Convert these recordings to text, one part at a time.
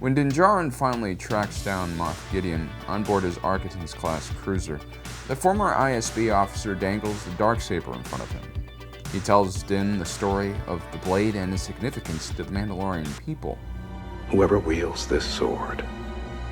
When Din Djarin finally tracks down Moff Gideon on board his Architect's-class cruiser, the former ISB officer dangles the Darksaber in front of him. He tells Din the story of the blade and its significance to the Mandalorian people. Whoever wields this sword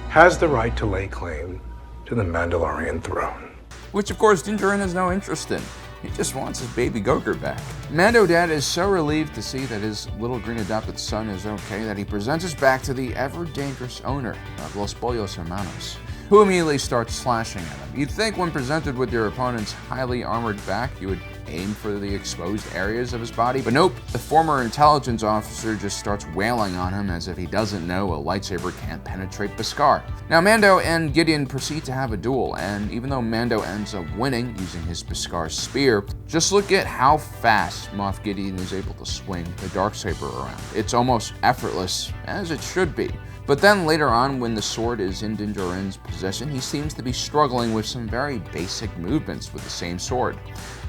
has the right to lay claim to the Mandalorian throne. Which, of course, Din Djarin has no interest in. He just wants his baby Gogurt back. Mando Dad is so relieved to see that his little green adopted son is okay that he presents us back to the ever-dangerous owner of Los Pollos Hermanos, who immediately starts slashing at him. You'd think when presented with your opponent's highly armored back, you would aim for the exposed areas of his body, but nope, the former intelligence officer just starts wailing on him as if he doesn't know a lightsaber can't penetrate Beskar. Now Mando and Gideon proceed to have a duel, and even though Mando ends up winning using his Beskar spear, just look at how fast Moff Gideon is able to swing the Darksaber around. It's almost effortless, as it should be. But then later on, when the sword is in Din Djarin's possession, he seems to be struggling with some very basic movements with the same sword.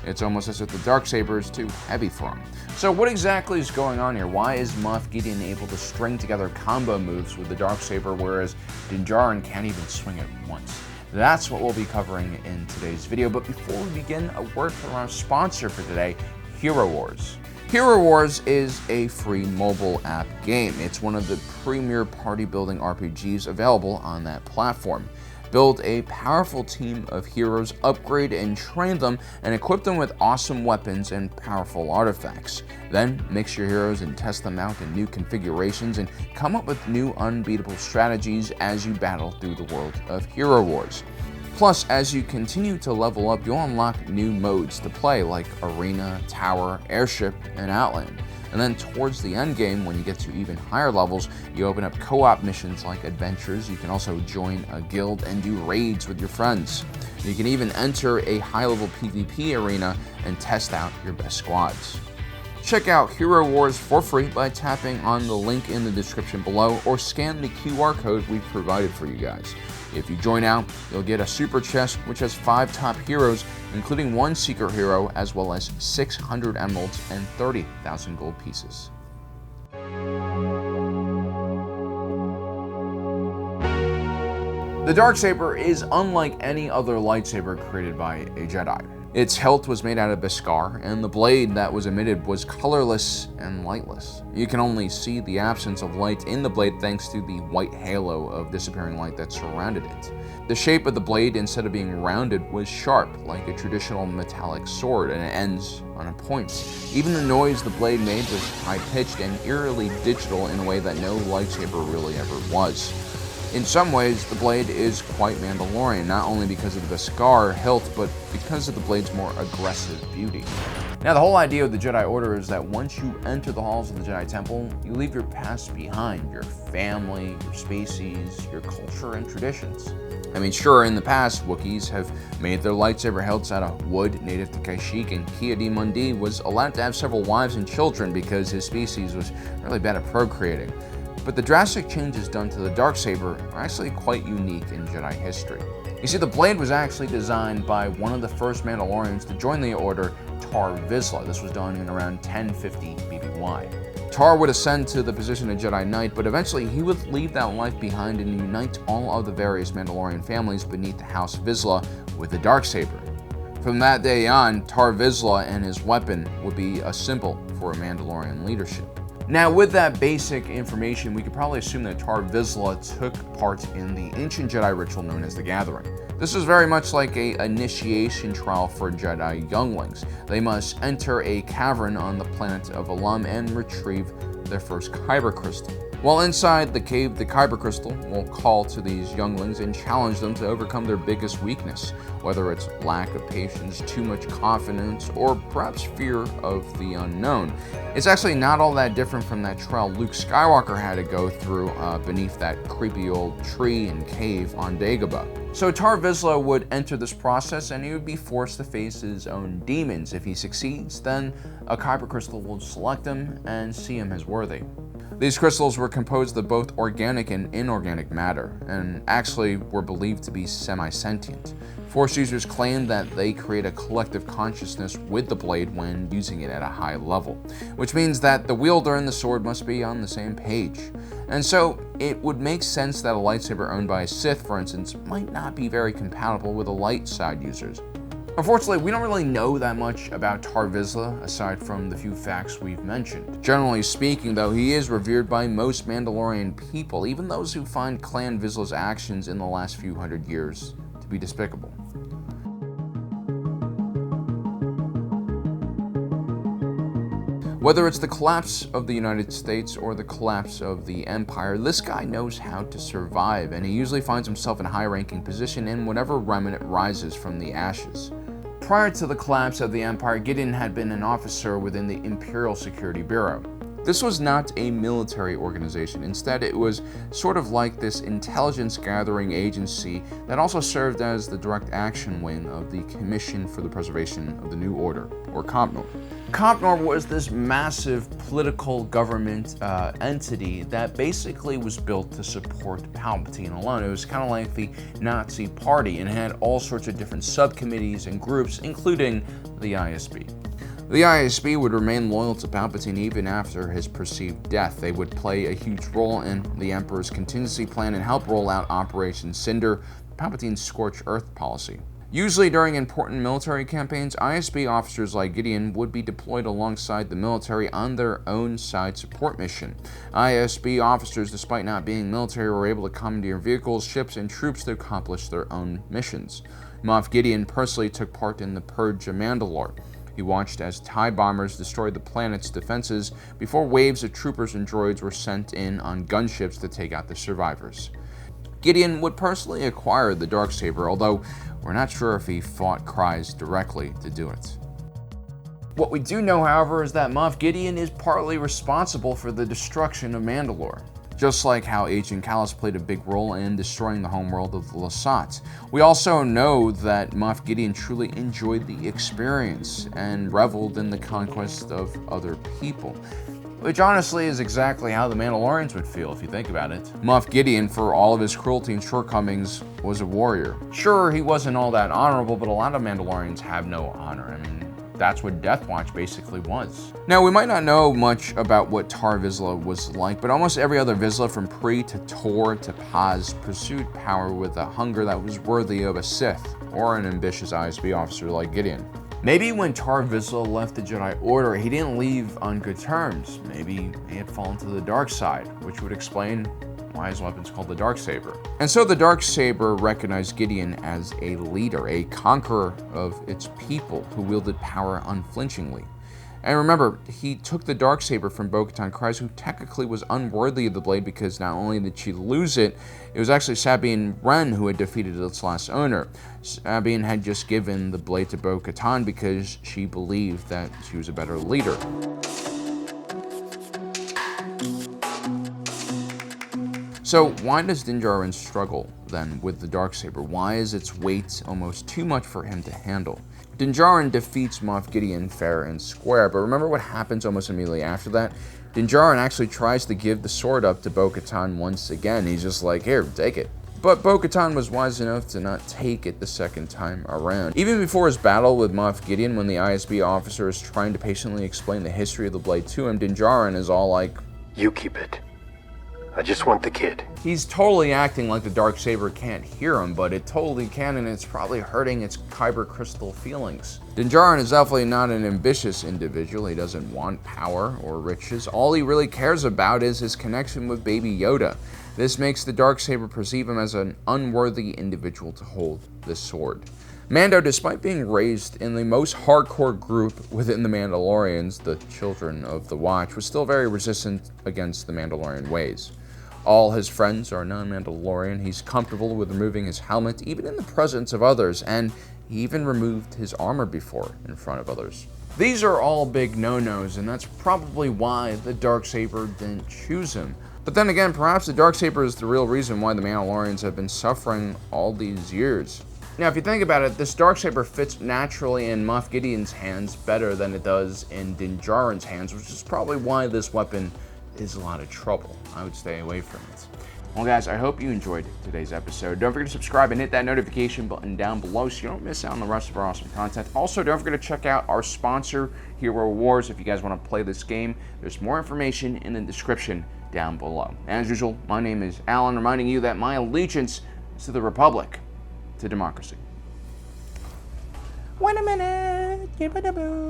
It's almost as if the Darksaber is too heavy for him. So what exactly is going on here? Why is Moff Gideon able to string together combo moves with the Darksaber, whereas Din Djarin can't even swing it once? That's what we'll be covering in today's video. But before we begin, a word from our sponsor for today, Hero Wars. Hero Wars is a free mobile app game. It's one of the premier party building RPGs available on that platform. Build a powerful team of heroes, upgrade and train them, and equip them with awesome weapons and powerful artifacts. Then mix your heroes and test them out in new configurations and come up with new unbeatable strategies as you battle through the world of Hero Wars. Plus, as you continue to level up, you'll unlock new modes to play like Arena, Tower, Airship, and Outland. And then towards the end game, when you get to even higher levels, you open up co-op missions like adventures. You can also join a guild and do raids with your friends. You can even enter a high-level PvP arena and test out your best squads. Check out Hero Wars for free by tapping on the link in the description below or scan the QR code we've provided for you guys. If you join out, you'll get a super chest which has 5 top heroes, including 1 secret hero, as well as 600 emeralds and 30,000 gold pieces. The Darksaber is unlike any other lightsaber created by a Jedi. Its hilt was made out of Beskar, and the blade that was emitted was colorless and lightless. You can only see the absence of light in the blade thanks to the white halo of disappearing light that surrounded it. The shape of the blade, instead of being rounded, was sharp, like a traditional metallic sword, and it ends on a point. Even the noise the blade made was high-pitched and eerily digital in a way that no lightsaber really ever was. In some ways, the blade is quite Mandalorian, not only because of the Beskar hilt, but because of the blade's more aggressive beauty. Now, the whole idea of the Jedi Order is that once you enter the halls of the Jedi Temple, you leave your past behind, your family, your species, your culture, and traditions. I mean, sure, in the past, Wookiees have made their lightsaber hilts out of wood native to Kashyyyk, and Ki-Adi-Mundi was allowed to have several wives and children because his species was really bad at procreating. But the drastic changes done to the Darksaber are actually quite unique in Jedi history. You see, the blade was actually designed by one of the first Mandalorians to join the Order, Tar Vizsla. This was done in around 1050 BBY. Tar would ascend to the position of Jedi Knight, but eventually he would leave that life behind and unite all of the various Mandalorian families beneath the House Vizsla with the Darksaber. From that day on, Tar Vizsla and his weapon would be a symbol for Mandalorian leadership. Now, with that basic information, we could probably assume that Tar Vizsla took part in the ancient Jedi ritual known as the Gathering. This is very much like an initiation trial for Jedi younglings. They must enter a cavern on the planet of Alum and retrieve their first Kyber crystal. While inside the cave, the Kyber crystal will call to these younglings and challenge them to overcome their biggest weakness, whether it's lack of patience, too much confidence, or perhaps fear of the unknown. It's actually not all that different from that trial Luke Skywalker had to go through beneath that creepy old tree and cave on Dagobah. So Tar Vizsla would enter this process and he would be forced to face his own demons. If he succeeds, then a Kyber crystal will select him and see him as worthy. These crystals were composed of both organic and inorganic matter, and actually were believed to be semi-sentient. Force users claim that they create a collective consciousness with the blade when using it at a high level, which means that the wielder and the sword must be on the same page. And so, it would make sense that a lightsaber owned by a Sith, for instance, might not be very compatible with the light side users. Unfortunately, we don't really know that much about Tar Vizsla, aside from the few facts we've mentioned. Generally speaking, though, he is revered by most Mandalorian people, even those who find Clan Vizsla's actions in the last few hundred years to be despicable. Whether it's the collapse of the United States or the collapse of the Empire, this guy knows how to survive, and he usually finds himself in a high-ranking position in whatever remnant rises from the ashes. Prior to the collapse of the Empire, Gideon had been an officer within the Imperial Security Bureau. This was not a military organization. Instead, it was sort of like this intelligence gathering agency that also served as the direct action wing of the Commission for the Preservation of the New Order, or COMPNOR. COMPNOR was this massive political government entity that basically was built to support Palpatine alone. It was kind of like the Nazi Party and had all sorts of different subcommittees and groups, including the ISB. The ISB would remain loyal to Palpatine even after his perceived death. They would play a huge role in the Emperor's contingency plan and help roll out Operation Cinder, Palpatine's scorched earth policy. Usually during important military campaigns, ISB officers like Gideon would be deployed alongside the military on their own side support mission. ISB officers, despite not being military, were able to commandeer vehicles, ships, and troops to accomplish their own missions. Moff Gideon personally took part in the Purge of Mandalore. He watched as TIE bombers destroyed the planet's defenses before waves of troopers and droids were sent in on gunships to take out the survivors. Gideon would personally acquire the Darksaber, although we're not sure if he fought Kryze directly to do it. What we do know, however, is that Moff Gideon is partly responsible for the destruction of Mandalore. Just like how Agent Kallus played a big role in destroying the homeworld of the Lasat. We also know that Moff Gideon truly enjoyed the experience and reveled in the conquest of other people. Which honestly is exactly how the Mandalorians would feel if you think about it. Moff Gideon, for all of his cruelty and shortcomings, was a warrior. Sure, he wasn't all that honorable, but a lot of Mandalorians have no honor. I mean, that's what Death Watch basically was. Now, we might not know much about what Tar Vizsla was like, but almost every other Vizsla, from Pre to Tor to Paz, pursued power with a hunger that was worthy of a Sith or an ambitious ISB officer like Gideon. Maybe when Tar Vizsla left the Jedi Order, he didn't leave on good terms. Maybe he had fallen to the dark side, which would explain why his weapon's called the Darksaber. And so the Darksaber recognized Gideon as a leader, a conqueror of its people who wielded power unflinchingly. And remember, he took the Darksaber from Bo-Katan Kryze, who technically was unworthy of the blade because not only did she lose it, it was actually Sabine Wren who had defeated its last owner. Sabine had just given the blade to Bo-Katan because she believed that she was a better leader. So why does Din Djarin struggle then with the Darksaber? Why is its weight almost too much for him to handle? Din Djarin defeats Moff Gideon fair and square, but remember what happens almost immediately after that? Din Djarin actually tries to give the sword up to Bo-Katan once again. He's just like, here, take it. But Bo-Katan was wise enough to not take it the second time around. Even before his battle with Moff Gideon, when the ISB officer is trying to patiently explain the history of the blade to him, Din Djarin is all like, you keep it. I just want the kid. He's totally acting like the Darksaber can't hear him, but it totally can, and it's probably hurting its kyber crystal feelings. Din Djarin is definitely not an ambitious individual. He doesn't want power or riches. All he really cares about is his connection with Baby Yoda. This makes the Darksaber perceive him as an unworthy individual to hold this sword. Mando, despite being raised in the most hardcore group within the Mandalorians, the Children of the Watch, was still very resistant against the Mandalorian ways. All his friends are non-Mandalorian. He's comfortable with removing his helmet, even in the presence of others, and he even removed his armor before in front of others. These are all big no-nos, and that's probably why the Darksaber didn't choose him. But then again, perhaps the Darksaber is the real reason why the Mandalorians have been suffering all these years. Now, if you think about it, this Darksaber fits naturally in Moff Gideon's hands better than it does in Din Djarin's hands, which is probably why this weapon is a lot of trouble. I would stay away from it. Well, guys, I hope you enjoyed today's episode. Don't forget to subscribe and hit that notification button down below so you don't miss out on the rest of our awesome content. Also, don't forget to check out our sponsor, Hero Wars, if you guys want to play this game. There's more information in the description down below. As usual, my name is Alan, reminding you that my allegiance is to the Republic, to democracy. Wait a minute.